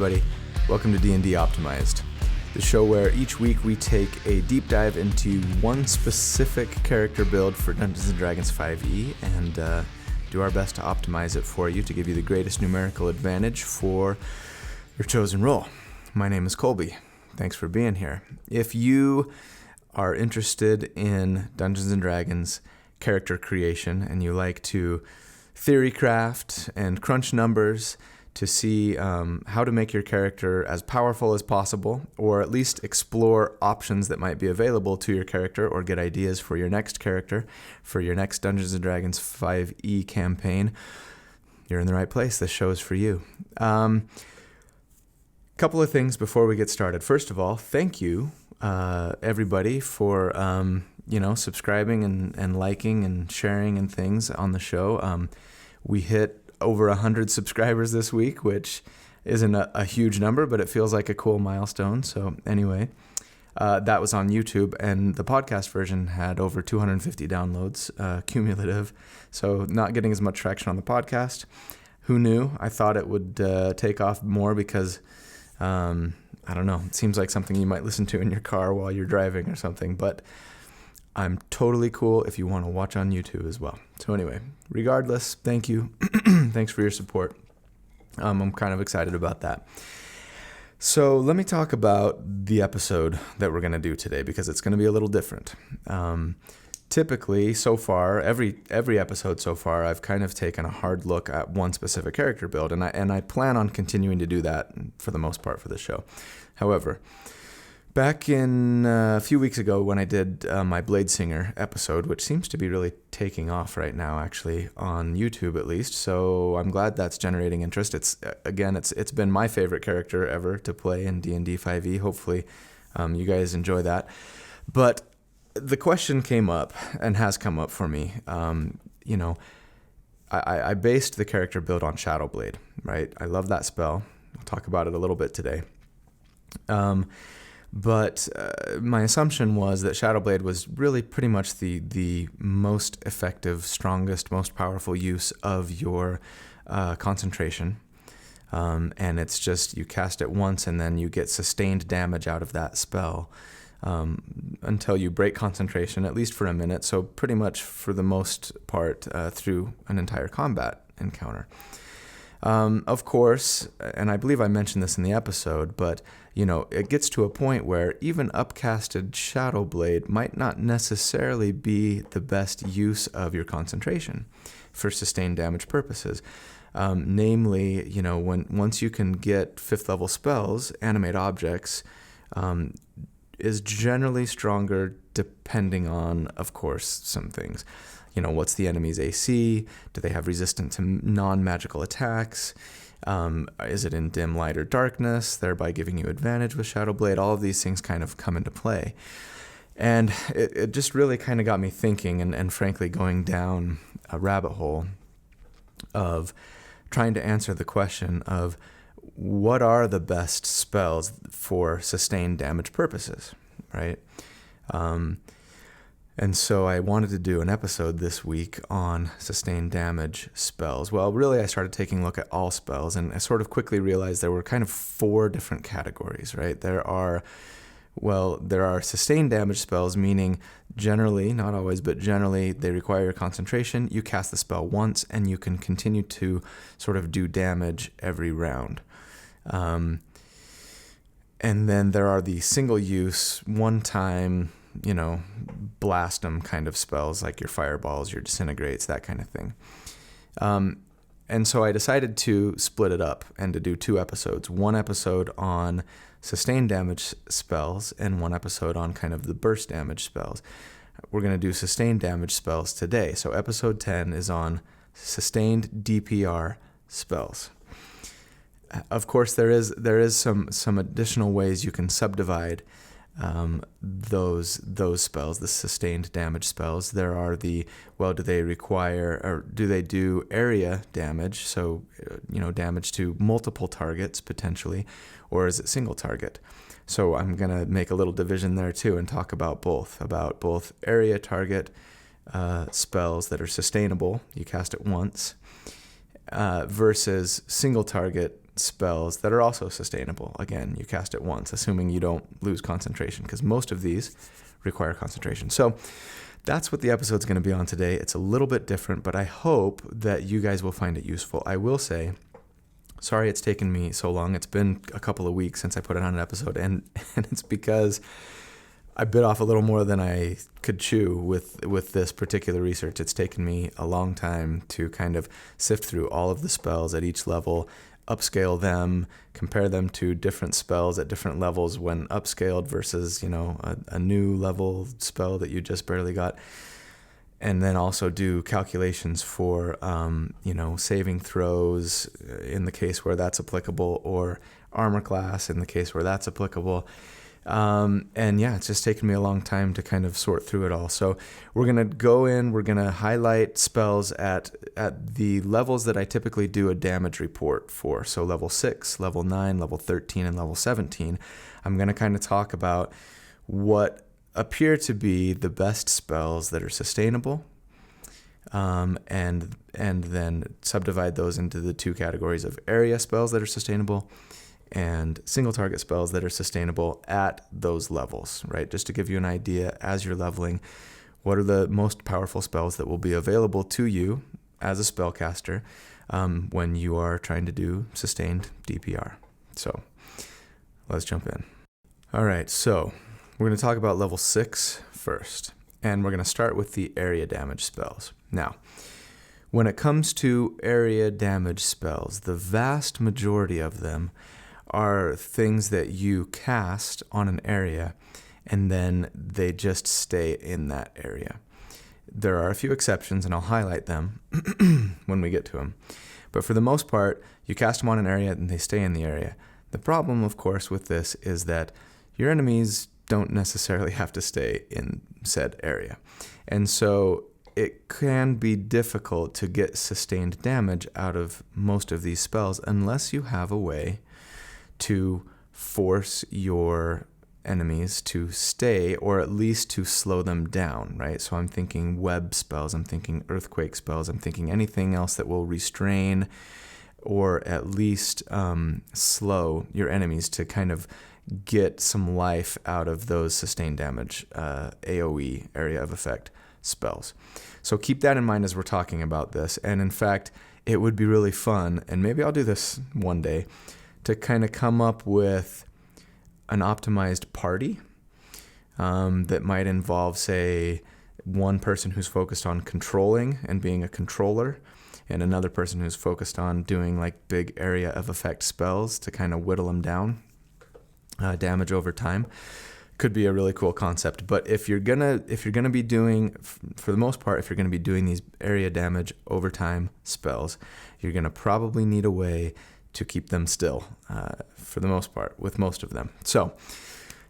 everybody. Welcome to D&D Optimized, the show where each week we take a deep dive into one specific character build for Dungeons & Dragons 5e and do our best to optimize it for you to give you the greatest numerical advantage for your chosen role. My name is Colby. Thanks for being here. If you are interested in Dungeons & Dragons character creation and you like to theory craft and crunch numbers to see how to make your character as powerful as possible, or at least explore options that might be available to your character, or get ideas for your next character, for your next Dungeons & Dragons 5e campaign, you're in the right place. This show is for you. Couple of things before we get started. First of all, thank you, everybody, for subscribing and liking and sharing and things on the show. We hit over 100 subscribers this week, which isn't a huge number, but it feels like a cool milestone. So anyway, that was on YouTube, and the podcast version had over 250 downloads cumulative. So not getting as much traction on the podcast. Who knew? I thought it would take off more because, I don't know, it seems like something you might listen to in your car while you're driving or something, but I'm totally cool if you want to watch on YouTube as well. So anyway, regardless, thank you. Thanks for your support. I'm kind of excited about that. So let me talk about the episode that we're going to do today, because it's going to be a little different. Typically, so far, every episode so far, I've kind of taken a hard look at one specific character build, and I plan on continuing to do that for the most part for the show. However, back in a few weeks ago when I did my Blade Singer episode, which seems to be really taking off right now, actually, on YouTube at least, so I'm glad that's generating interest. It's been my favorite character ever to play in D&D 5e. Hopefully you guys enjoy that. But the question came up, and has come up for me. I based the character build on Shadowblade, right? I love that spell. I'll talk about it a little bit today. But my assumption was that Shadowblade was really pretty much the most effective, strongest, most powerful use of your concentration. And it's just, you cast it once and then you get sustained damage out of that spell until you break concentration, at least for a minute. So pretty much for the most part through an entire combat encounter. Of course, and I believe I mentioned this in the episode, but it gets to a point where even upcasted Shadowblade might not necessarily be the best use of your concentration for sustained damage purposes. Namely, once you can get 5th level spells, animate objects is generally stronger depending on, of course, some things. What's the enemy's AC? Do they have resistance to non-magical attacks? Is it in dim light or darkness, thereby giving you advantage with Shadowblade? All of these things kind of come into play. And it just really kind of got me thinking and frankly going down a rabbit hole of trying to answer the question of what are the best spells for sustained damage purposes, right? And so I wanted to do an episode this week on sustained damage spells. Well, really, I started taking a look at all spells, and I sort of quickly realized there were kind of 4 different categories, right? There are sustained damage spells, meaning generally, not always, but generally, they require concentration. You cast the spell once, and you can continue to sort of do damage every round. And then there are the single-use, one-time, blast them kind of spells, like your fireballs, your disintegrates, that kind of thing. And so I decided to split it up and to do 2 episodes. One episode on sustained damage spells and one episode on kind of the burst damage spells. We're going to do sustained damage spells today. So episode 10 is on sustained DPR spells. Of course, there is some additional ways you can subdivide those spells, the sustained damage spells. There are do they do area damage? So, damage to multiple targets potentially, or is it single target? So I'm going to make a little division there too and talk about both area target spells that are sustainable, you cast it once, versus single target spells that are also sustainable. Again, you cast it once, assuming you don't lose concentration, because most of these require concentration. So that's what the episode's going to be on today. It's a little bit different, but I hope that you guys will find it useful. I will say, sorry it's taken me so long. It's been a couple of weeks since I put it on an episode, and it's because I bit off a little more than I could chew with this particular research. It's taken me a long time to kind of sift through all of the spells at each level, upscale them, compare them to different spells at different levels when upscaled versus, a new level spell that you just barely got. And then also do calculations for, saving throws in the case where that's applicable, or armor class in the case where that's applicable. It's just taken me a long time to kind of sort through it all. So we're going to go in, we're going to highlight spells at the levels that I typically do a damage report for. So level 6, level 9, level 13, and level 17. I'm going to kind of talk about what appear to be the best spells that are sustainable, and then subdivide those into the two categories of area spells that are sustainable and single target spells that are sustainable at those levels, right? Just to give you an idea as you're leveling, what are the most powerful spells that will be available to you as a spellcaster when you are trying to do sustained DPR. So let's jump in. All right, so we're going to talk about level 6 first, and we're going to start with the area damage spells. Now, when it comes to area damage spells, the vast majority of them are things that you cast on an area and then they just stay in that area. There are a few exceptions, and I'll highlight them when we get to them. But for the most part, you cast them on an area and they stay in the area. The problem, of course, with this is that your enemies don't necessarily have to stay in said area. And so it can be difficult to get sustained damage out of most of these spells unless you have a way to force your enemies to stay, or at least to slow them down, right? So I'm thinking web spells, I'm thinking earthquake spells, I'm thinking anything else that will restrain or at least slow your enemies to kind of get some life out of those sustained damage AoE, area of effect spells. So keep that in mind as we're talking about this. And in fact, it would be really fun, and maybe I'll do this one day, to kind of come up with an optimized party that might involve, say, one person who's focused on controlling and being a controller, and another person who's focused on doing like big area of effect spells to kind of whittle them down, damage over time. Could be a really cool concept. But if you're gonna be doing, for the most part, if you're gonna be doing these area damage over time spells, you're gonna probably need a way to keep them still, for the most part, with most of them. So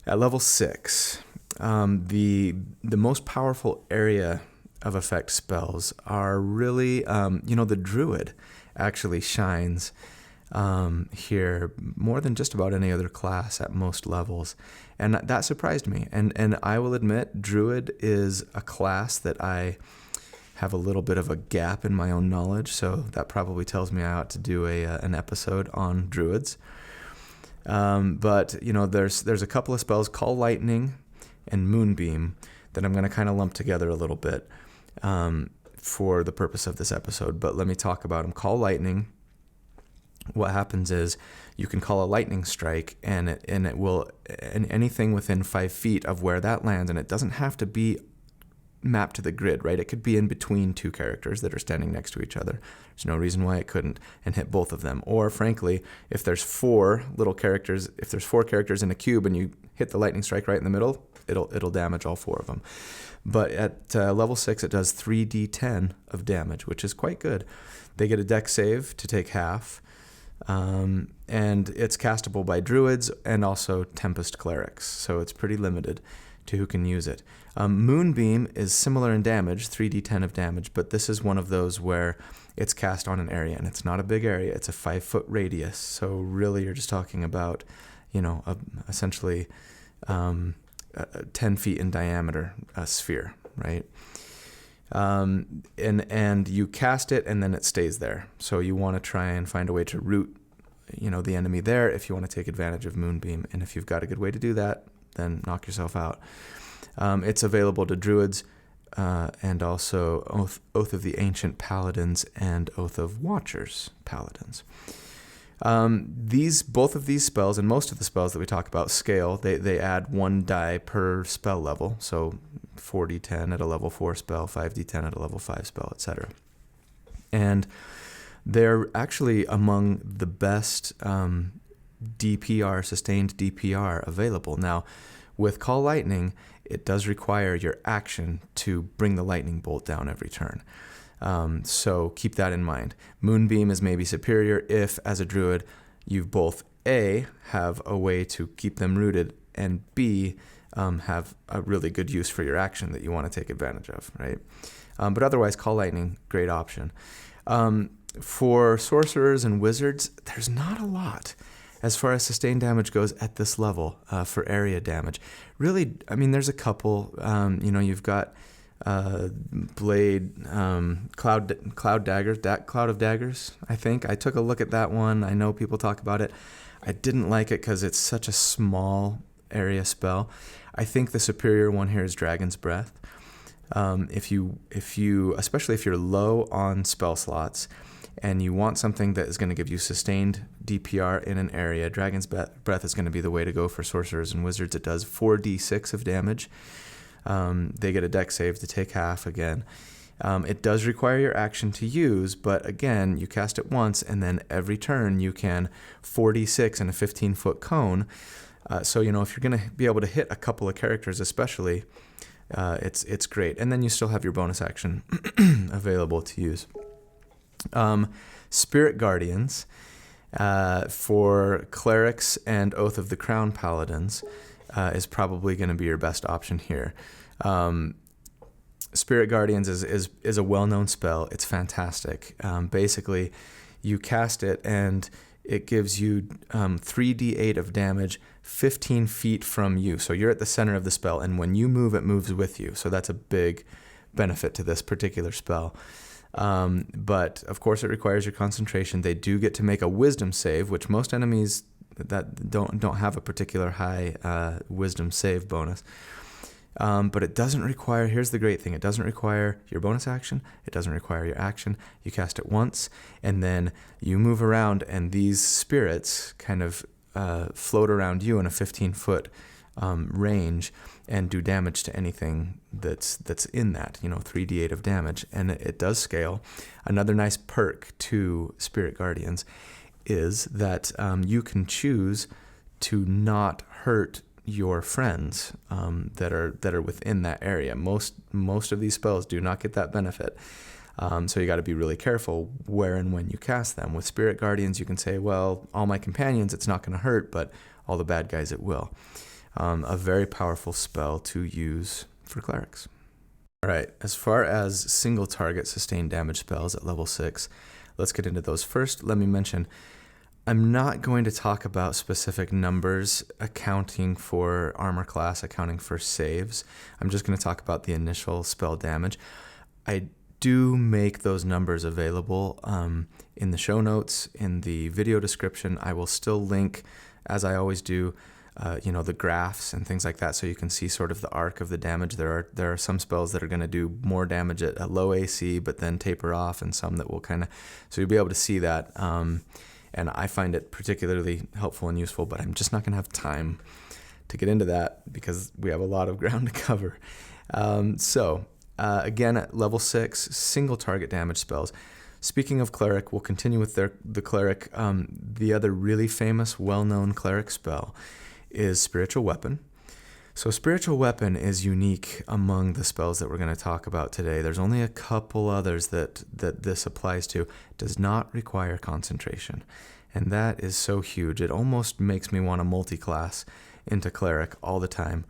at level 6, the most powerful area of effect spells are really, the Druid actually shines here more than just about any other class at most levels. And that surprised me. And I will admit, Druid is a class that I have a little bit of a gap in my own knowledge, so that probably tells me I ought to do an episode on Druids. But there's a couple of spells, Call Lightning and Moonbeam, that I'm going to kind of lump together a little bit for the purpose of this episode. But let me talk about them. Call Lightning. What happens is you can call a lightning strike, and it will, anything within 5 feet of where that lands, and it doesn't have to be mapped to the grid, right? It could be in between two characters that are standing next to each other. There's no reason why it couldn't, and hit both of them. Or frankly, if there's 4 characters in a cube and you hit the lightning strike right in the middle, it'll damage all 4 of them. But at level 6, it does 3d10 of damage, which is quite good. They get a dex save to take half, and it's castable by druids and also Tempest clerics, so it's pretty limited to who can use it. Moonbeam is similar in damage, 3d10 of damage, but this is one of those where it's cast on an area, and it's not a big area. It's a 5-foot radius, so really you're just talking about, essentially 10 feet in diameter sphere, right? And you cast it, and then it stays there. So you want to try and find a way to root the enemy there if you want to take advantage of Moonbeam. And if you've got a good way to do that, then knock yourself out. It's available to Druids and also Oath of the Ancient Paladins and Oath of Watchers Paladins. Both of these spells and most of the spells that we talk about scale. They add 1 die per spell level. So 4d10 at a level 4 spell, 5d10 at a level 5 spell, etc. And they're actually among the best DPR, sustained DPR available. Now, with Call Lightning, it does require your action to bring the lightning bolt down every turn. So keep that in mind. Moonbeam is maybe superior if, as a druid, you both A, have a way to keep them rooted, and B, have a really good use for your action that you want to take advantage of, right? But otherwise, Call Lightning, great option. For sorcerers and wizards, there's not a lot as far as sustained damage goes at this level for area damage. Really, I mean, there's a couple. You've got Blade, Cloud Daggers, Cloud of Daggers, I think. I took a look at that one. I know people talk about it. I didn't like it because it's such a small area spell. I think the superior one here is Dragon's Breath. If you, especially if you're low on spell slots and you want something that is going to give you sustained DPR in an area, Dragon's Breath is going to be the way to go for sorcerers and wizards. It does 4d6 of damage. They get a dex save to take half again. It does require your action to use, but again, you cast it once, and then every turn you can 4d6 in a 15-foot cone. So if you're going to be able to hit a couple of characters especially, it's great. And then you still have your bonus action available to use. Spirit Guardians for clerics and Oath of the Crown paladins is probably going to be your best option here. Spirit Guardians is a well-known spell. It's fantastic. Basically, you cast it and it gives you 3d8 of damage 15 feet from you. So you're at the center of the spell, and when you move, it moves with you. So that's a big benefit to this particular spell. But of course, it requires your concentration. They do get to make a wisdom save, which most enemies that don't have a particular high wisdom save bonus. But it doesn't require, here's the great thing, it doesn't require your bonus action, it doesn't require your action. You cast it once, and then you move around, and these spirits kind of float around you in a 15-foot range and do damage to anything that's in that, 3d8 of damage, and it does scale. Another nice perk to Spirit Guardians is that you can choose to not hurt your friends that are within that area. Most of these spells do not get that benefit. So you got to be really careful where and when you cast them. With Spirit Guardians, you can say, well, all my companions, it's not going to hurt, but all the bad guys, it will. A very powerful spell to use for clerics. All right, as far as single target sustained damage spells at level 6, let's get into those. First, let me mention, I'm not going to talk about specific numbers accounting for armor class, accounting for saves. I'm just going to talk about the initial spell damage. I do make those numbers available in the show notes, in the video description. I will still link, as I always do, the graphs and things like that, so you can see sort of the arc of the damage. There are some spells that are going to do more damage at a low AC, but then taper off, and some that will kind of, so you'll be able to see that. And I find it particularly helpful and useful, but I'm just not going to have time to get into that because we have a lot of ground to cover. Again, at level 6, single target damage spells. Speaking of cleric, we'll continue with the cleric. The other really famous, well-known cleric spell is Spiritual Weapon. So Spiritual Weapon is unique among the spells that we're going to talk about today. There's only a couple others that this applies to. It does not require concentration, and that is so huge. It almost makes me want to multi-class into cleric all the time,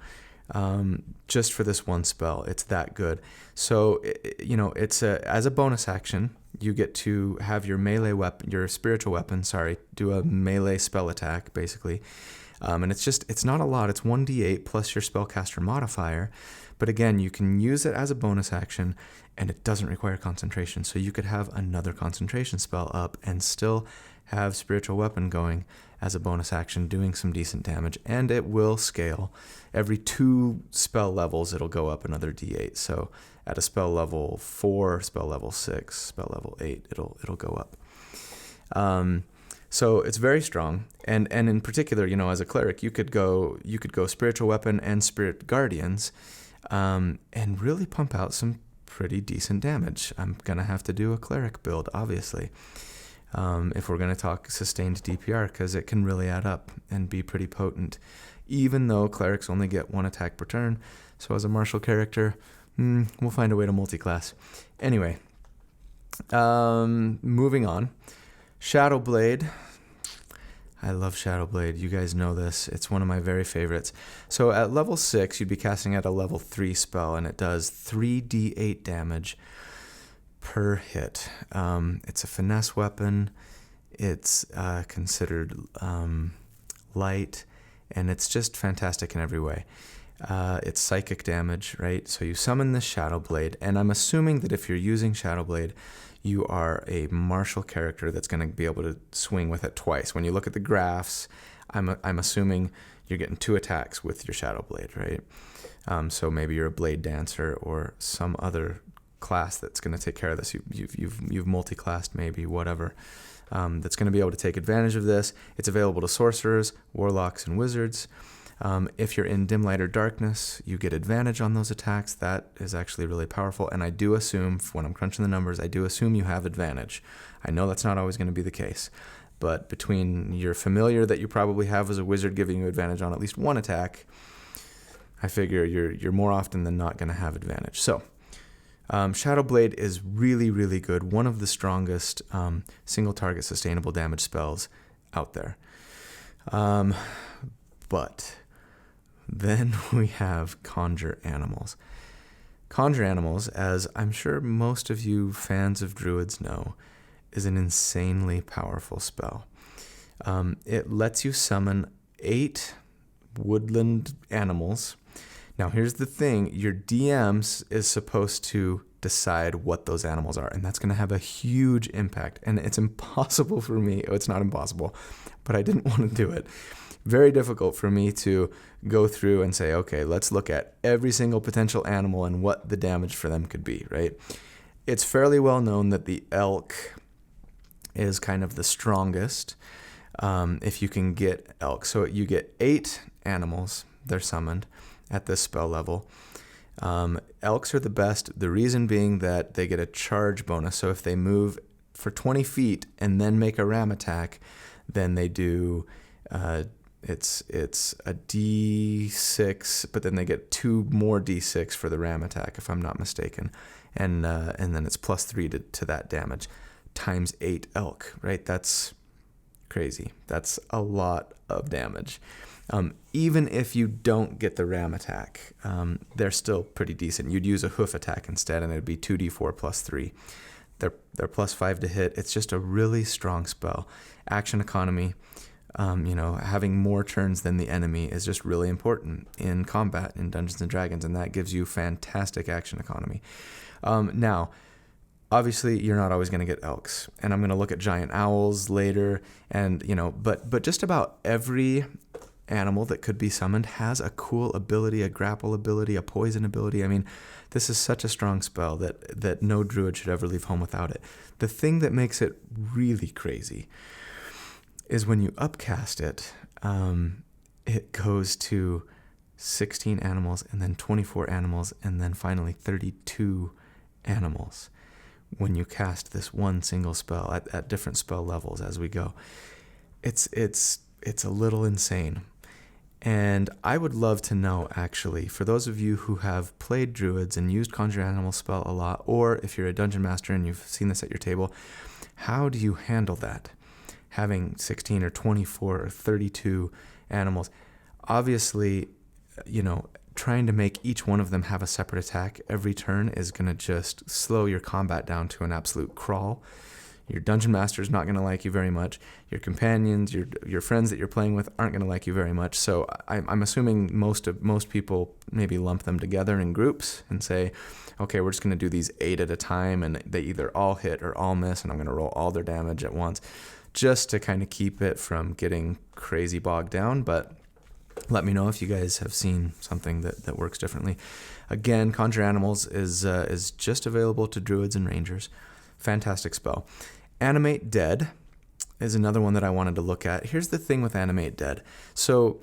just for this one spell. It's that good. So it's as a bonus action, you get to have your melee weapon, your spiritual weapon, do a melee spell attack basically. And it's not a lot. It's 1d8 plus your spellcaster modifier. But again, you can use it as a bonus action, and it doesn't require concentration. So you could have another concentration spell up and still have Spiritual Weapon going as a bonus action, doing some decent damage, and it will scale. Every 2 spell levels, it'll go up another d8. So at a spell level 4, spell level 6, spell level 8, it'll go up. So it's very strong, and in particular, as a cleric, you could go Spiritual Weapon and Spirit Guardians, and really pump out some pretty decent damage. I'm gonna have to do a cleric build, obviously, if we're gonna talk sustained DPR, because it can really add up and be pretty potent, even though clerics only get 1 attack per turn. So as a martial character, we'll find a way to multi-class. Anyway, moving on. Shadowblade. I love Shadowblade. You guys know this. It's one of my very favorites. So at level 6, you'd be casting at a level 3 spell, and it does 3d8 damage per hit. It's a finesse weapon. It's considered light, and it's just fantastic in every way. It's psychic damage, right? So you summon this Shadowblade, and I'm assuming that if you're using Shadowblade, you are a martial character that's going to be able to swing with it twice. When you look at the graphs, I'm assuming you're getting 2 attacks with your Shadowblade, right? So maybe you're a blade dancer or some other class that's going to take care of this. You've multi-classed, maybe, whatever. That's going to be able to take advantage of this. It's available to sorcerers, warlocks, and wizards. If you're in dim light or darkness, you get advantage on those attacks. That is actually really powerful. And I do assume, when I'm crunching the numbers, I do assume you have advantage. I know that's not always going to be the case. But between your familiar that you probably have as a wizard giving you advantage on at least 1 attack, I figure you're more often than not going to have advantage. So Shadowblade is really, really good. One of the strongest single target sustainable damage spells out there. But then we have Conjure Animals. Conjure Animals, as I'm sure most of you fans of Druids know, is an insanely powerful spell. It lets you summon 8 woodland animals. Now, here's the thing. Your DMs is supposed to decide what those animals are, and that's going to have a huge impact. And it's impossible for me. It's not impossible, but I didn't want to do it. Very difficult for me to go through and say, okay, let's look at every single potential animal and what the damage for them could be, right? It's fairly well known that the elk is kind of the strongest if you can get elk. So you get 8 animals, they're summoned at this spell level. Elks are the best, the reason being that they get a charge bonus. So if they move for 20 feet and then make a ram attack, then they do... It's a D6, but then they get 2 more D6 for the ram attack, if I'm not mistaken, and then it's +3 to that damage, times 8 elk, right? That's crazy. That's a lot of damage. Even if you don't get the ram attack, they're still pretty decent. You'd use a hoof attack instead, and it'd be 2d4 +3. They're +5 to hit. It's just a really strong spell. Action economy. Having more turns than the enemy is just really important in combat in Dungeons and Dragons, and that gives you fantastic action economy. Now, obviously, you're not always going to get elks, and I'm going to look at giant owls later, and but just about every animal that could be summoned has a cool ability, a grapple ability, a poison ability. I mean, this is such a strong spell that no druid should ever leave home without it. The thing that makes it really crazy is when you upcast it, it goes to 16 animals, and then 24 animals, and then finally 32 animals when you cast this one single spell at different spell levels as we go. It's a little insane. And I would love to know, actually, for those of you who have played Druids and used Conjure Animal spell a lot, or if you're a Dungeon Master and you've seen this at your table, how do you handle that? Having 16 or 24 or 32 animals. Obviously, trying to make each one of them have a separate attack every turn is going to just slow your combat down to an absolute crawl. Your dungeon master is not going to like you very much. Your companions, your friends that you're playing with aren't going to like you very much. So I'm assuming most people maybe lump them together in groups and say, okay, we're just going to do these 8 at a time, and they either all hit or all miss, and I'm going to roll all their damage at once, just to kind of keep it from getting crazy bogged down. But let me know if you guys have seen something that works differently. Again, Conjure Animals is just available to druids and rangers. Fantastic spell. Animate Dead is another one that I wanted to look at. Here's the thing with Animate Dead. So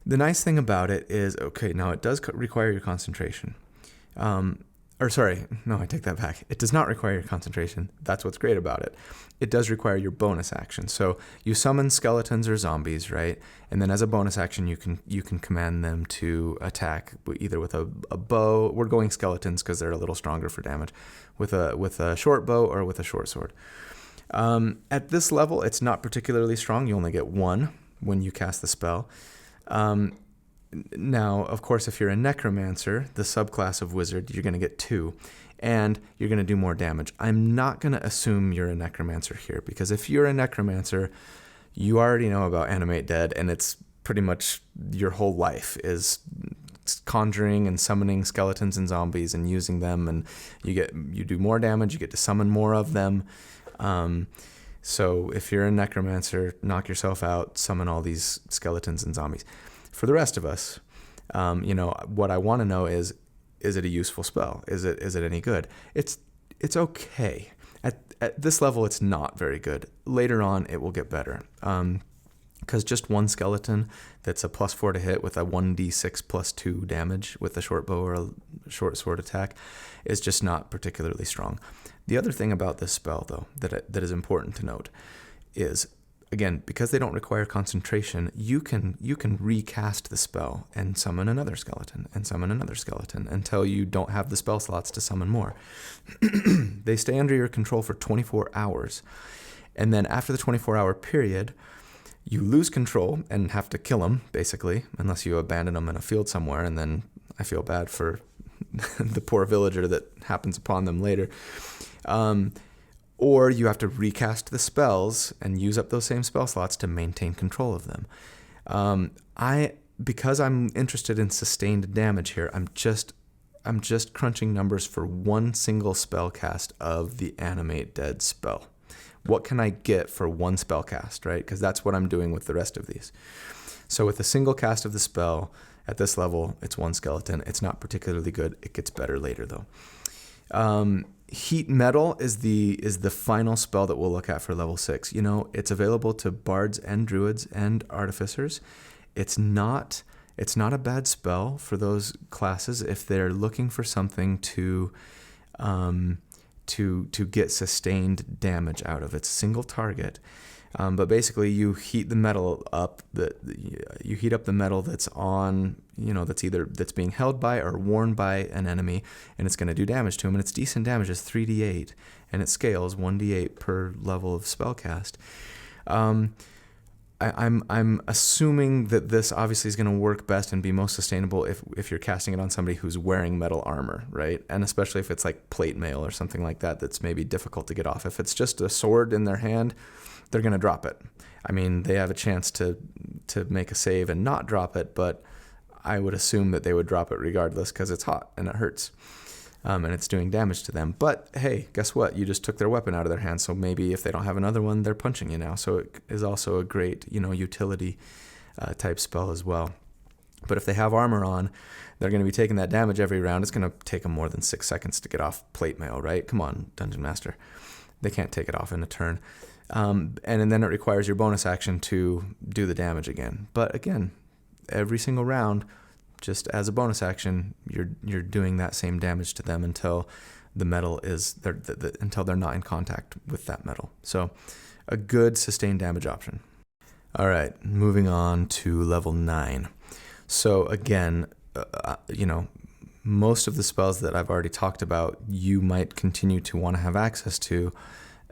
the nice thing about it is, okay, now it does require your concentration. I take that back. It does not require your concentration. That's what's great about it. It does require your bonus action. So you summon skeletons or zombies, right? And then as a bonus action, you can command them to attack either with a bow. We're going skeletons because they're a little stronger for damage, with a short bow or with a short sword. At this level, it's not particularly strong. You only get 1 when you cast the spell. Now, of course, if you're a necromancer, the subclass of wizard, you're going to get 2, and you're going to do more damage. I'm not going to assume you're a necromancer here, because if you're a necromancer, you already know about Animate Dead, and it's pretty much your whole life is conjuring and summoning skeletons and zombies and using them, and you do more damage, you get to summon more of them. So if you're a necromancer, knock yourself out, summon all these skeletons and zombies. For the rest of us, what I want to know is it a useful spell? Is it any good? It's okay. At this level, it's not very good. Later on, it will get better. Because just 1 skeleton that's a +4 to hit with a 1d6 +2 damage with a short bow or a short sword attack is just not particularly strong. The other thing about this spell, though, that is important to note is, again, because they don't require concentration, you can recast the spell and summon another skeleton and summon another skeleton until you don't have the spell slots to summon more. They stay under your control for 24 hours. And then after the 24-hour period, you lose control and have to kill them, basically, unless you abandon them in a field somewhere, and then I feel bad for the poor villager that happens upon them later. Or you have to recast the spells and use up those same spell slots to maintain control of them. Because I'm interested in sustained damage here, I'm just crunching numbers for 1 single spell cast of the Animate Dead spell. What can I get for 1 spell cast, right? Because that's what I'm doing with the rest of these. So with a single cast of the spell at this level, it's 1 skeleton. It's not particularly good. It gets better later, though. Heat Metal is the final spell that we'll look at for level 6. It's available to bards and druids and artificers. It's not a bad spell for those classes if they're looking for something to get sustained damage out of. It's a single target. But basically, you heat the metal up. You heat up the metal that's on, that's being held by or worn by an enemy, and it's going to do damage to him. And it's decent damage. It's 3d8, and it scales 1d8 per level of spellcast. I'm assuming that this obviously is going to work best and be most sustainable if you're casting it on somebody who's wearing metal armor, right? And especially if it's like plate mail or something like that that's maybe difficult to get off. If it's just a sword in their hand, they're going to drop it. I mean, they have a chance to make a save and not drop it, but I would assume that they would drop it regardless because it's hot and it hurts. And it's doing damage to them. But hey, guess what? You just took their weapon out of their hands, so maybe if they don't have another one, they're punching you now. So it is also a great, utility type spell as well. But if they have armor on, they're going to be taking that damage every round. It's going to take them more than 6 seconds to get off plate mail, right? Come on, Dungeon Master. They can't take it off in a turn. And then it requires your bonus action to do the damage again. But again, every single round, just as a bonus action, you're doing that same damage to them until the metal until they're not in contact with that metal. So a good sustained damage option. All right, moving on to level 9. So again, most of the spells that I've already talked about, you might continue to want to have access to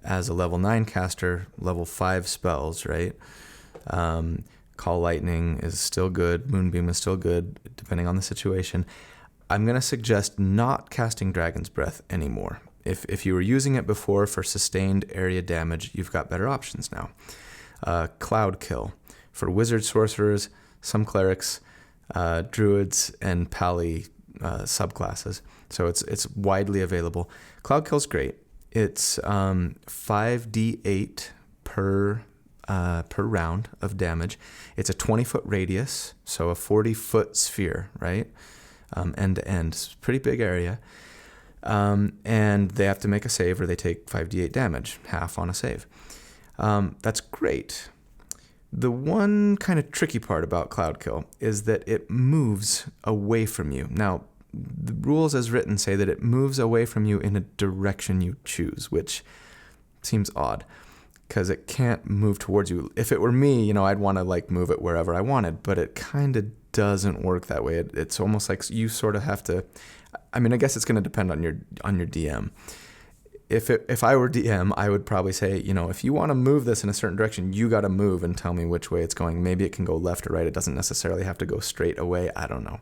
as a level 9 caster. Level 5 spells, right? Call Lightning is still good. Moonbeam is still good, depending on the situation. I'm going to suggest not casting Dragon's Breath anymore. If you were using it before for sustained area damage, you've got better options now. Cloud Kill for wizards, sorcerers, some clerics, druids, and pally subclasses. So it's widely available. Cloud Kill's great. It's 5d8 per round of damage. It's a 20-foot radius, so a 40-foot sphere, right? End to end. It's a pretty big area. And they have to make a save or they take 5d8 damage, half on a save. That's great. The one kind of tricky part about Cloud Kill is that it moves away from you. Now, the rules as written say that it moves away from you in a direction you choose, which seems odd because it can't move towards you. If it were me, I'd want to like move it wherever I wanted, but it kind of doesn't work that way. It's almost like you sort of have to. I mean, I guess it's going to depend on your DM. If I were DM, I would probably say, if you want to move this in a certain direction, you got to move and tell me which way it's going. Maybe it can go left or right. It doesn't necessarily have to go straight away. I don't know.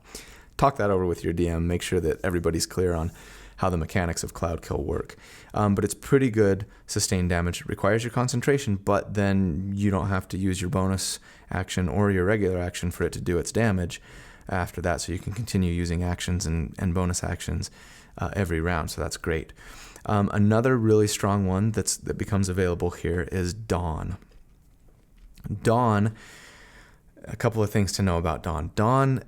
Talk that over with your DM. Make sure that everybody's clear on how the mechanics of Cloud Kill work. But it's pretty good sustained damage. It requires your concentration, but then you don't have to use your bonus action or your regular action for it to do its damage after that. So you can continue using actions and bonus actions every round. So that's great. Another really strong one that becomes available here is Dawn. Dawn, a couple of things to know about Dawn. Dawn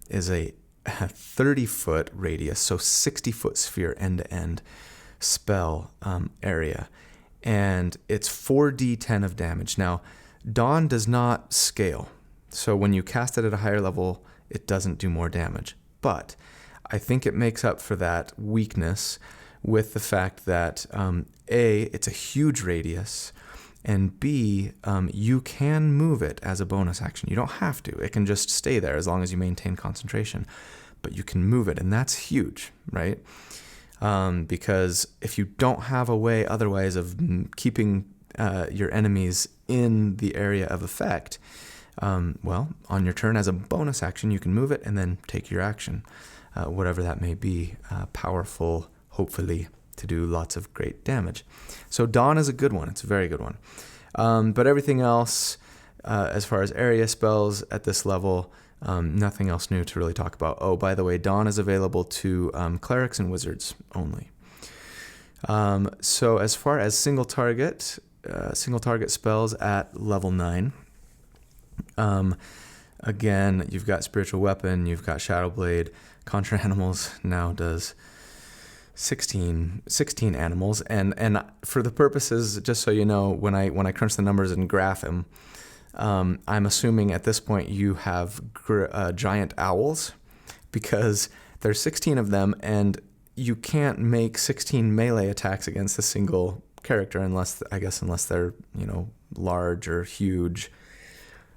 is a 30-foot radius, so 60-foot sphere end-to-end spell area. And it's 4d10 of damage. Now, Dawn does not scale. So when you cast it at a higher level, it doesn't do more damage. But I think it makes up for that weakness with the fact that A, it's a huge radius, and B, you can move it as a bonus action. You don't have to. It can just stay there as long as you maintain concentration. But you can move it, and that's huge, right? Because if you don't have a way otherwise of keeping your enemies in the area of effect, well, on your turn as a bonus action, you can move it and then take your action, whatever that may be, powerful, hopefully, to do lots of great damage. So Dawn is a good one. It's a very good one. But everything else, as far as area spells at this level, nothing else new to really talk about. Oh, by the way, Dawn is available to clerics and wizards only. So as far as single target spells at level 9, again, you've got Spiritual Weapon, you've got Shadow Blade. Contra Animals now does 16 animals, and for the purposes, just so you know, when I crunch the numbers and graph them, I'm assuming at this point you have giant owls, because there's 16 of them, and you can't make 16 melee attacks against a single character unless they're large or huge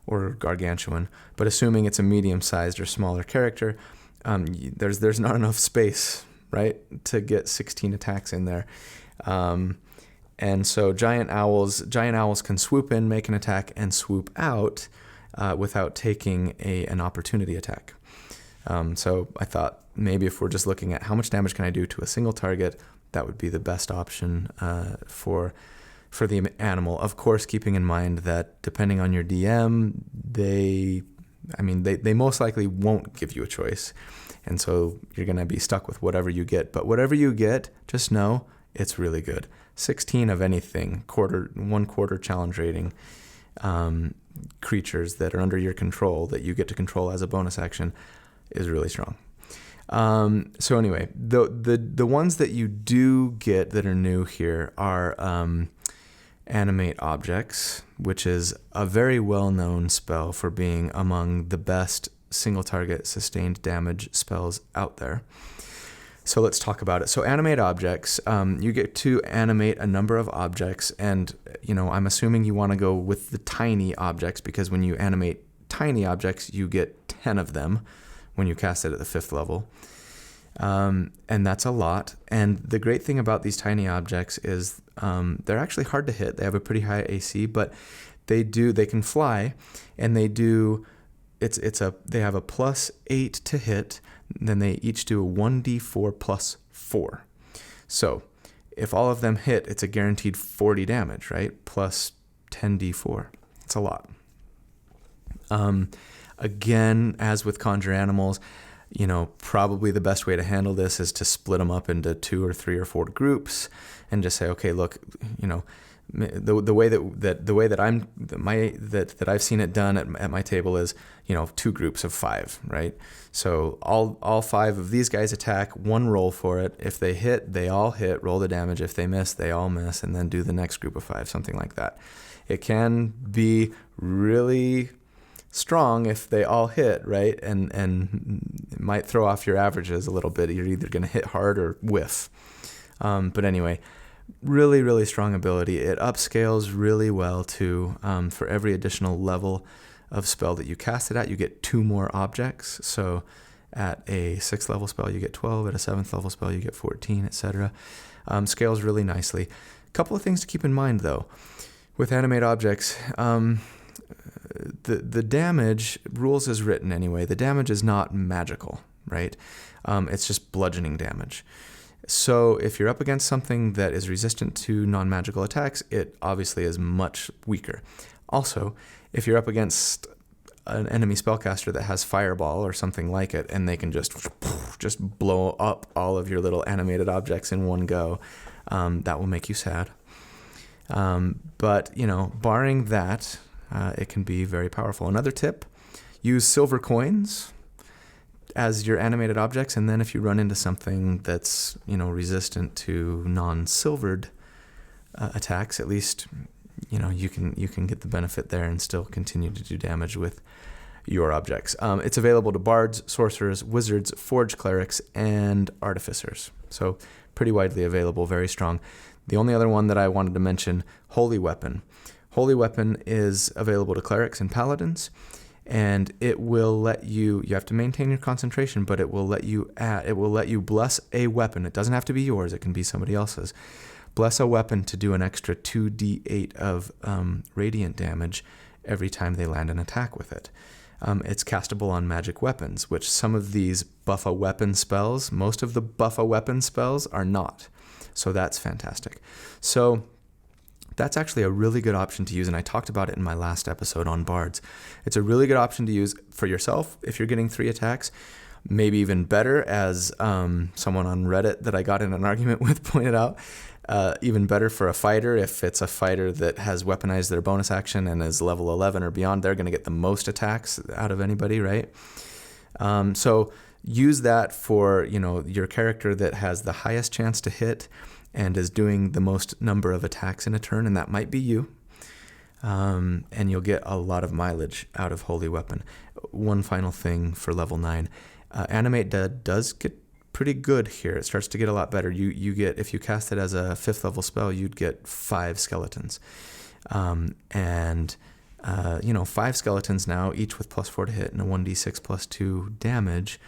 or gargantuan. But assuming it's a medium-sized or smaller character, there's not enough space, right, to get 16 attacks in there. And so giant owls can swoop in, make an attack, and swoop out without taking an opportunity attack. So I thought maybe if we're just looking at how much damage can I do to a single target, that would be the best option for the animal. Of course, keeping in mind that depending on your DM, they most likely won't give you a choice. And so you're going to be stuck with whatever you get. But whatever you get, just know it's really good. 16 of anything, one quarter challenge rating creatures that are under your control that you get to control as a bonus action is really strong. So anyway, the ones that you do get that are new here are Animate Objects, which is a very well-known spell for being among the best single target sustained damage spells out there. So let's talk about it. So Animate Objects, you get to animate a number of objects, and I'm assuming you want to go with the tiny objects, because when you animate tiny objects, you get 10 of them when you cast it at the 5th level. And that's a lot. And the great thing about these tiny objects is they're actually hard to hit. They have a pretty high AC, but they can fly, and they have a +8 to hit. Then they each do a 1d4 +4. So If all of them hit, it's a guaranteed 40 damage, right? Plus 10d4. It's a lot. Again, as with Conjure Animals, probably the best way to handle this is to split them up into 2 or 3 or 4 groups and just say, okay, look, the way that I've seen it done at my table is, 2 groups of 5, right? So all 5 of these guys attack, 1 roll for it. If they hit, they all hit, roll the damage. If they miss, they all miss, and then do the next group of 5, something like that. It can be really strong if they all hit, right? And it might throw off your averages a little bit. You're either going to hit hard or whiff. But anyway, really, really strong ability. It upscales really well too. For every additional level of spell that you cast it at, you get 2 more objects. So at a 6th level spell, you get 12. At a 7th level spell, you get 14, etc. Scales really nicely. A couple of things to keep in mind though. With animate objects, the damage, rules as written anyway, the damage is not magical, right? It's just bludgeoning damage. So if you're up against something that is resistant to non-magical attacks, it obviously is much weaker. Also, if you're up against an enemy spellcaster that has Fireball or something like it, and they can just blow up all of your little animated objects in one go, that will make you sad. But, barring that, it can be very powerful. Another tip, use silver coins as your animated objects, and then if you run into something that's, resistant to non-silvered attacks, at least, you can get the benefit there and still continue to do damage with your objects. It's available to bards, sorcerers, wizards, forge clerics, and artificers. So pretty widely available, very strong. The only other one that I wanted to mention, Holy Weapon. Holy Weapon is available to clerics and paladins, and it will let you have to maintain your concentration, but it will let you bless a weapon. It doesn't have to be yours, it can be somebody else's. Bless a weapon to do an extra 2d8 of radiant damage every time they land an attack with it. It's castable on magic weapons, which some of these buff a weapon spells, most of the buff a weapon spells are not. So that's fantastic. So that's actually a really good option to use, and I talked about it in my last episode on bards. It's a really good option to use for yourself if you're getting 3 attacks. Maybe even better, as someone on Reddit that I got in an argument with pointed out, even better for a fighter. If it's a fighter that has weaponized their bonus action and is level 11 or beyond, they're going to get the most attacks out of anybody, right? So use that for, your character that has the highest chance to hit and is doing the most number of attacks in a turn, and that might be you. And you'll get a lot of mileage out of Holy Weapon. One final thing for level 9. Animate Dead does get pretty good here. It starts to get a lot better. You get, if you cast it as a 5th level spell, you'd get 5 skeletons. 5 skeletons now, each with +4 to hit and a 1d6 plus 2 damage.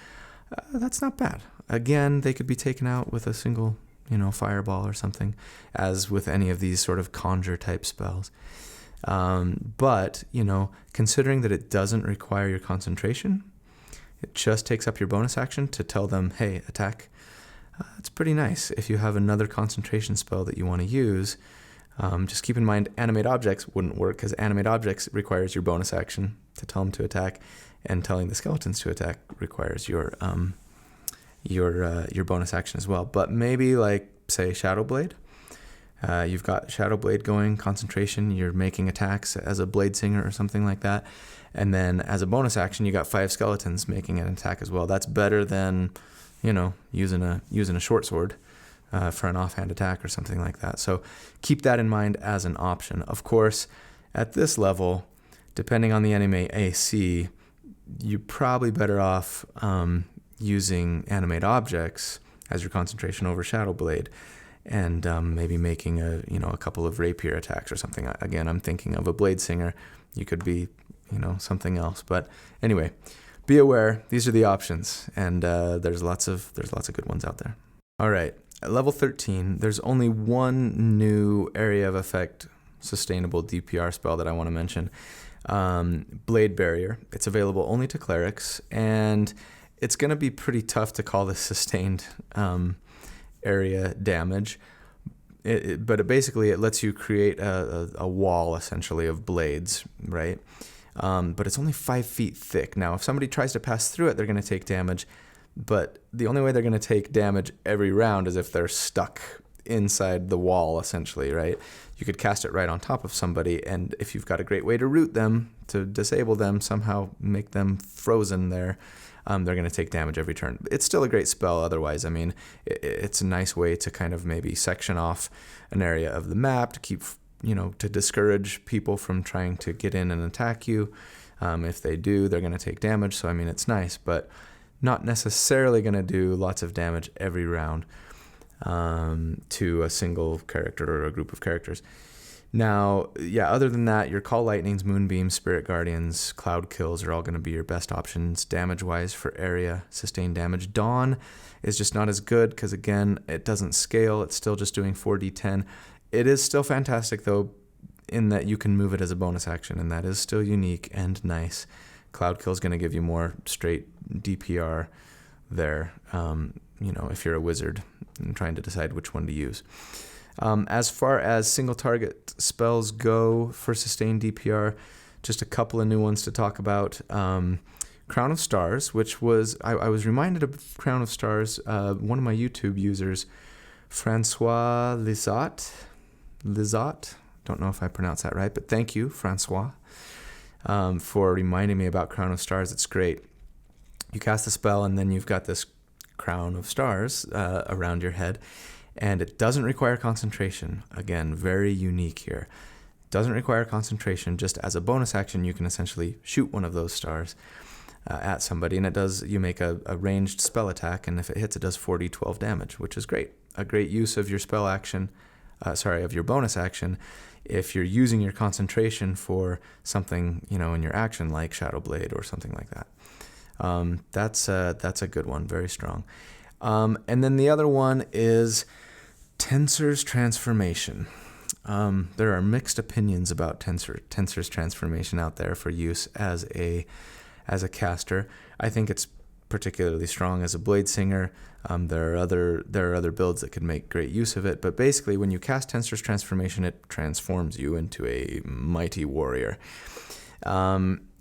That's not bad. Again, they could be taken out with a single, fireball or something, as with any of these sort of conjure type spells. But, considering that it doesn't require your concentration, it just takes up your bonus action to tell them, hey, attack. It's pretty nice. If you have another concentration spell that you want to use, just keep in mind animate objects wouldn't work, because animate objects requires your bonus action to tell them to attack, and telling the skeletons to attack requires your bonus action as well. But maybe like, say, Shadow Blade. You've got Shadow Blade going, concentration, you're making attacks as a blade singer or something like that. And then as a bonus action, you got 5 skeletons making an attack as well. That's better than, using a short sword for an offhand attack or something like that. So keep that in mind as an option. Of course, at this level, depending on the enemy AC, you're probably better off using animate objects as your concentration over Shadow Blade, and maybe making a couple of rapier attacks or something. Again, I'm thinking of a blade singer. You could be something else. But anyway, be aware. These are the options, and there's lots of good ones out there. All right, at level 13, there's only one new area of effect sustainable DPR spell that I want to mention. Blade Barrier. It's available only to clerics, and it's going to be pretty tough to call this sustained area damage, but basically it lets you create a wall essentially of blades, right? But it's only 5 feet thick. Now, if somebody tries to pass through it, they're going to take damage. But the only way they're going to take damage every round is if they're stuck inside the wall, essentially, right? You could cast it right on top of somebody, and if you've got a great way to root them, to disable them, somehow make them frozen there, they're going to take damage every turn. It's still a great spell otherwise. I mean, it's a nice way to kind of maybe section off an area of the map to keep, to discourage people from trying to get in and attack you. If they do, they're going to take damage. So, I mean, it's nice, but not necessarily going to do lots of damage every round to a single character or a group of characters. Now, yeah, other than that, your Call Lightnings, Moonbeams, Spirit Guardians, Cloud Kills are all going to be your best options damage-wise for area sustained damage. Dawn is just not as good because, again, it doesn't scale. It's still just doing 4d10. It is still fantastic, though, in that you can move it as a bonus action, and that is still unique and nice. Cloud Kill is going to give you more straight DPR there, if you're a wizard and trying to decide which one to use. As far as single target spells go for sustained DPR, just a couple of new ones to talk about. Crown of Stars, which was, I was reminded of Crown of Stars, one of my YouTube users, Francois Lizot, don't know if I pronounced that right, but thank you, Francois, for reminding me about Crown of Stars. It's great. You cast the spell, and then you've got this crown of stars around your head, and it doesn't require concentration. Again, very unique here. Doesn't require concentration. Just as a bonus action, you can essentially shoot one of those stars at somebody, and it does. You make a ranged spell attack, and if it hits, it does 4d12 damage, which is great. A great use of your spell action, of your bonus action, if you're using your concentration for something, in your action like Shadow Blade or something like that. That's a good one, very strong. And then the other one is Tensor's Transformation. There are mixed opinions about Tensor's Transformation out there for use as a caster. I think it's particularly strong as a Blade Singer. There are other builds that could make great use of it, but basically when you cast Tensor's Transformation, it transforms you into a mighty warrior.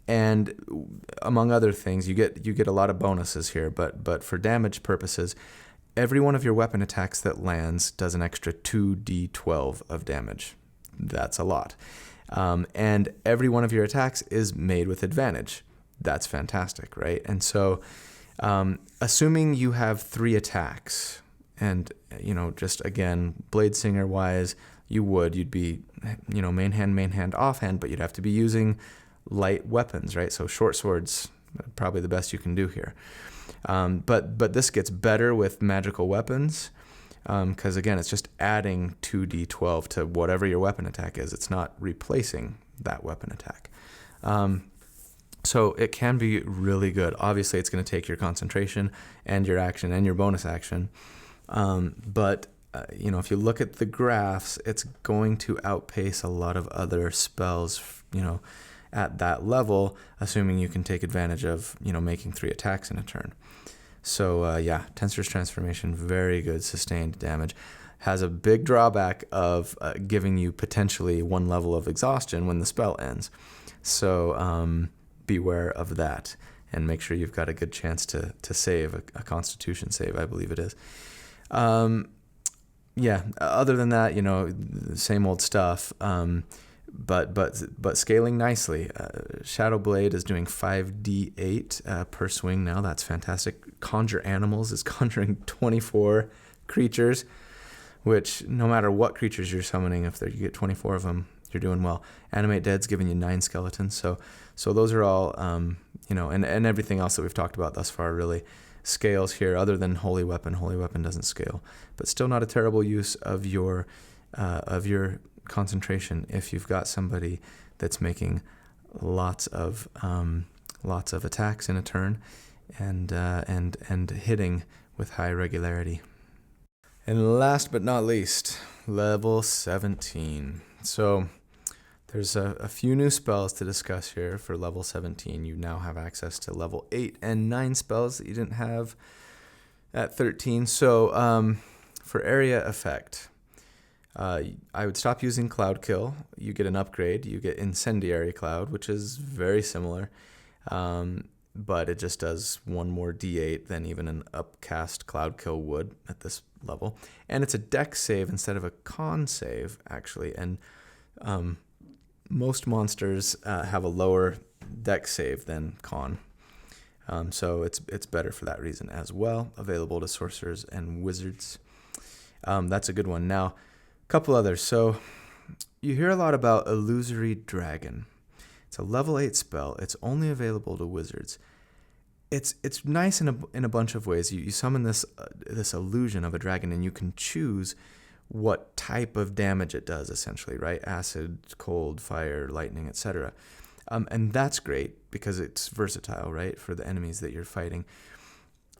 And among other things, you get a lot of bonuses here, but for damage purposes, every one of your weapon attacks that lands does an extra 2d12 of damage. That's a lot. And every one of your attacks is made with advantage. That's fantastic, right? And so, assuming you have 3 attacks, and, just again, Blade Singer wise, you'd be, main hand, offhand, but you'd have to be using light weapons, right? So short swords, probably the best you can do here. But this gets better with magical weapons, because again, it's just adding 2d12 to whatever your weapon attack is. It's not replacing that weapon attack. So it can be really good. Obviously, it's going to take your concentration and your action and your bonus action. But if you look at the graphs, it's going to outpace a lot of other spells, at that level, assuming you can take advantage of, making 3 attacks in a turn. So, Tensor's Transformation, very good sustained damage. Has a big drawback of giving you potentially 1 level of exhaustion when the spell ends. So, beware of that, and make sure you've got a good chance to save, a Constitution save, I believe it is. Other than that, same old stuff. But scaling nicely. Shadow Blade is doing 5d8 per swing now. That's fantastic. Conjure Animals is conjuring 24 creatures, which no matter what creatures you're summoning, if you get 24 of them, you're doing well. Animate Dead's giving you 9 skeletons. So those are all, and everything else that we've talked about thus far really scales here, other than Holy Weapon. Holy Weapon doesn't scale, but still not a terrible use of your concentration if you've got somebody that's making lots of attacks in a turn and hitting with high regularity. And last but not least, level 17. So there's a few new spells to discuss here for level 17. You now have access to level 8 and 9 spells that you didn't have at 13. So for area effect, I would stop using Cloud Kill. You get an upgrade. You get Incendiary Cloud, which is very similar, but it just does one more D8 than even an upcast Cloud Kill would at this level. And it's a dex save instead of a con save, actually. And most monsters have a lower dex save than con. So it's better for that reason as well. Available to sorcerers and wizards. That's a good one. Now, a couple others. So you hear a lot about Illusory Dragon. It's a level 8 spell. It's only available to wizards. It's nice in a bunch of ways. You summon this illusion of a dragon, and you can choose what type of damage it does, essentially, right? Acid, cold, fire, lightning, etc. And that's great because it's versatile, right, for the enemies that you're fighting.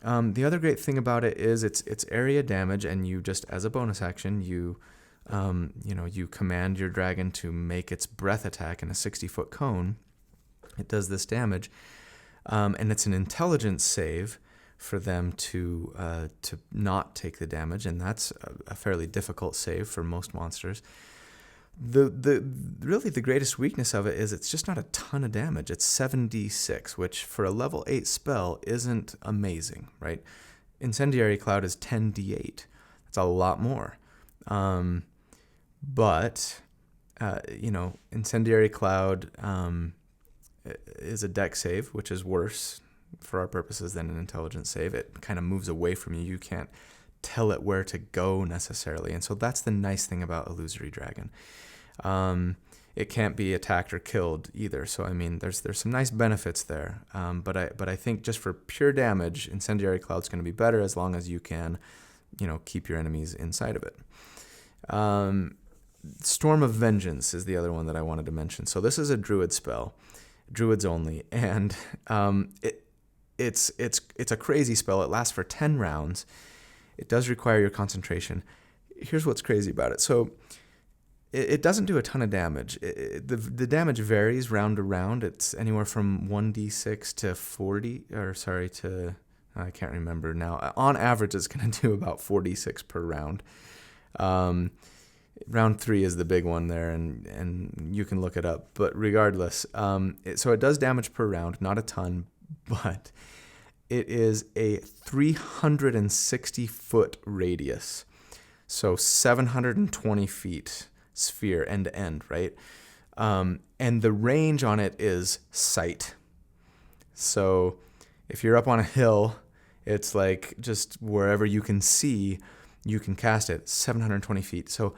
The other great thing about it is it's area damage, and you just, as a bonus action, you command your dragon to make its breath attack in a 60-foot cone. It does this damage, and it's an intelligence save for them to not take the damage, and that's a fairly difficult save for most monsters. Really the greatest weakness of it is it's just not a ton of damage. It's 7d6, which for a level 8 spell isn't amazing, right? Incendiary Cloud is 10d8. That's a lot more. But Incendiary Cloud is a dex save, which is worse for our purposes than an intelligence save. It kind of moves away from you. You can't tell it where to go necessarily. And so that's the nice thing about Illusory Dragon. It can't be attacked or killed either. So I mean, there's some nice benefits there. But I think just for pure damage, Incendiary Cloud's going to be better as long as you can, keep your enemies inside of it. Storm of Vengeance is the other one that I wanted to mention. So this is a druid spell, druids only, and it's a crazy spell. It lasts for 10 rounds. It does require your concentration. Here's what's crazy about it. So it doesn't do a ton of damage. The damage varies round to round. It's anywhere from 1d6 to 40, I can't remember now. On average, it's going to do about 4d6 per round. Round 3 is the big one there, and you can look it up. But regardless, so it does damage per round, not a ton, but it is a 360-foot radius, so 720 feet sphere end to end, right? And the range on it is sight. So if you're up on a hill, it's like just wherever you can see, you can cast it 720 feet. So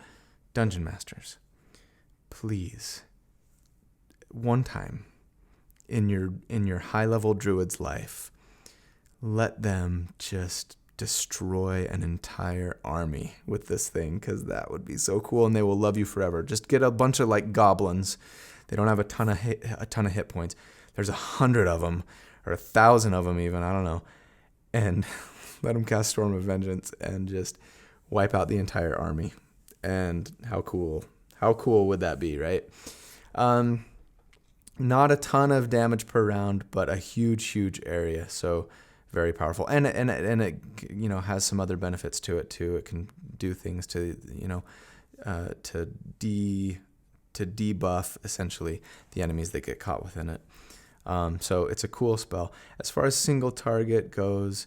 Dungeon Masters, please, one time in your high-level druid's life, let them just destroy an entire army with this thing, because that would be so cool, and they will love you forever. Just get a bunch of like goblins. They don't have a ton of hit points. There's 100 of them, or 1,000 of them even, I don't know, and let them cast Storm of Vengeance and just wipe out the entire army. And how cool would that be, right? Not a ton of damage per round, but a huge area. So very powerful, and it has some other benefits to it too. It can do things to debuff essentially the enemies that get caught within it. So it's a cool spell. As far as single target goes,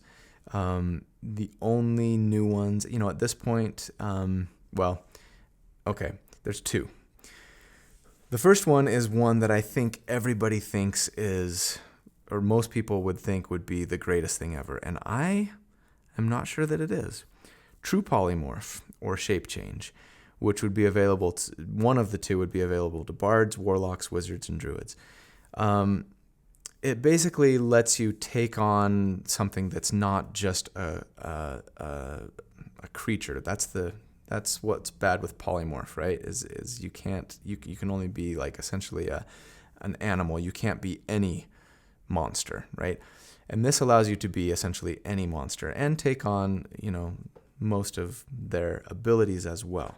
the only new ones, at this point, there's two. The first one is one that I think everybody thinks is, or most people would think would be the greatest thing ever, and I am not sure that it is. True Polymorph, or Shape Change, which would be available one of the two would be available to bards, warlocks, wizards, and druids. It basically lets you take on something that's not just a creature. That's what's bad with polymorph, right? Is you can only be like essentially an animal. You can't be any monster, right? And this allows you to be essentially any monster and take on, most of their abilities as well.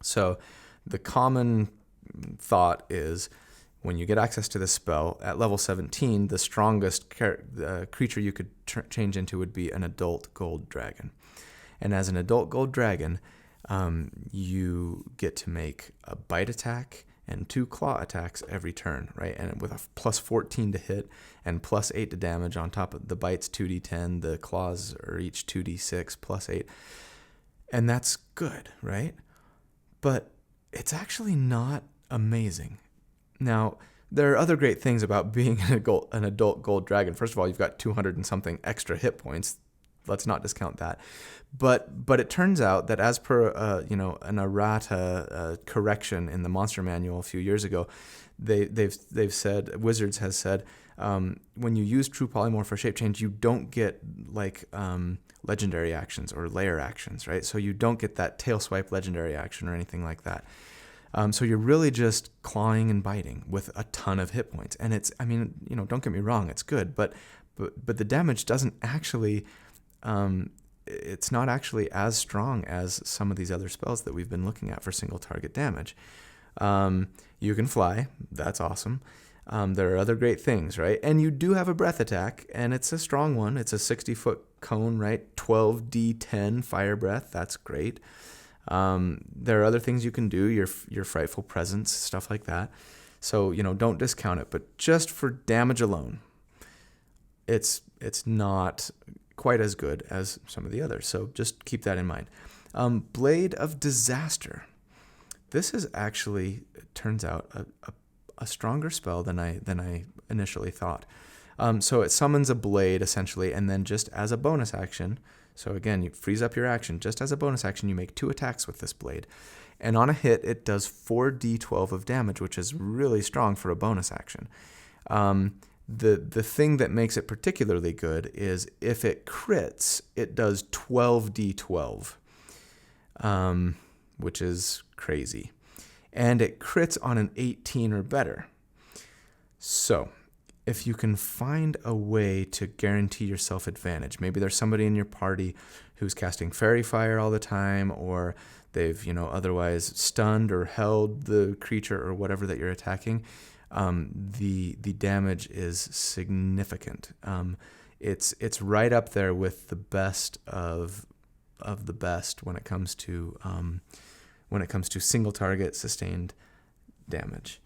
So the common thought is when you get access to this spell at level 17, the strongest creature you could change into would be an adult gold dragon. And as an adult gold dragon, you get to make a bite attack and 2 claw attacks every turn, right? And with a plus 14 to hit and plus 8 to damage on top of the bites 2d10, the claws are each 2d6 plus 8. And that's good, right? But it's actually not amazing. Now, there are other great things about being an adult gold dragon. First of all, you've got 200 and something extra hit points. Let's not discount that. But it turns out that as per an errata correction in the monster manual a few years ago, they've said, Wizards has said, when you use true polymorph or shape change, you don't get like legendary actions or layer actions, right? So you don't get that tail swipe legendary action or anything like that. So you're really just clawing and biting with a ton of hit points. And it's, don't get me wrong, it's good, but the damage doesn't actually, it's not actually as strong as some of these other spells that we've been looking at for single target damage. You can fly, that's awesome. There are other great things, right? And you do have a breath attack, and it's a strong one. It's a 60-foot cone, right? 12d10 fire breath, that's great. There are other things you can do, your frightful presence, stuff like that. So, don't discount it. But just for damage alone, it's not quite as good as some of the others. So just keep that in mind. Blade of Disaster. This is actually, it turns out, a stronger spell than I initially thought. So it summons a blade, essentially, and then just as a bonus action, so again, you freeze up your action. Just as a bonus action, you make 2 attacks with this blade. And on a hit, it does 4d12 of damage, which is really strong for a bonus action. The thing that makes it particularly good is if it crits, it does 12d12, which is crazy. And it crits on an 18 or better. So if you can find a way to guarantee yourself advantage, maybe there's somebody in your party who's casting Fairy Fire all the time, or they've, otherwise stunned or held the creature or whatever that you're attacking, the damage is significant. It's right up there with the best of the best when it comes to single target sustained damage.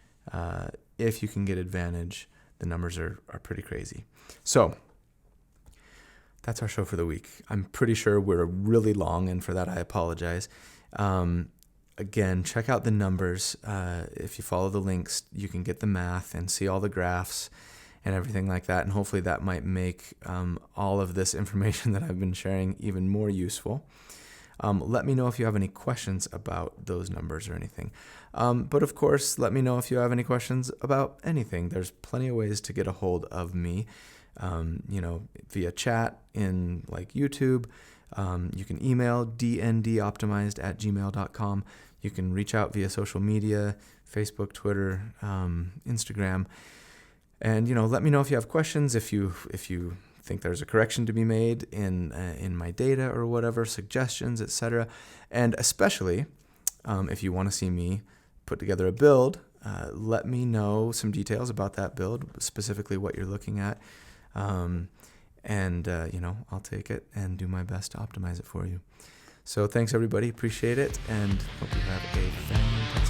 If you can get advantage, the numbers are pretty crazy. So that's our show for the week. I'm pretty sure we're really long, and for that I apologize. Again, check out the numbers. If you follow the links, you can get the math and see all the graphs and everything like that, and hopefully that might make all of this information that I've been sharing even more useful. Let me know if you have any questions about those numbers or anything. But of course, let me know if you have any questions about anything. There's plenty of ways to get a hold of me, via chat in like YouTube. You can email dndoptimized@gmail.com. You can reach out via social media, Facebook, Twitter, Instagram. And, let me know if you have questions, if you think there's a correction to be made in my data or whatever, suggestions, etc. And especially if you want to see me put together a build, let me know some details about that build, specifically what you're looking at. I'll take it and do my best to optimize it for you. So thanks everybody, appreciate it, and hope you have a fantastic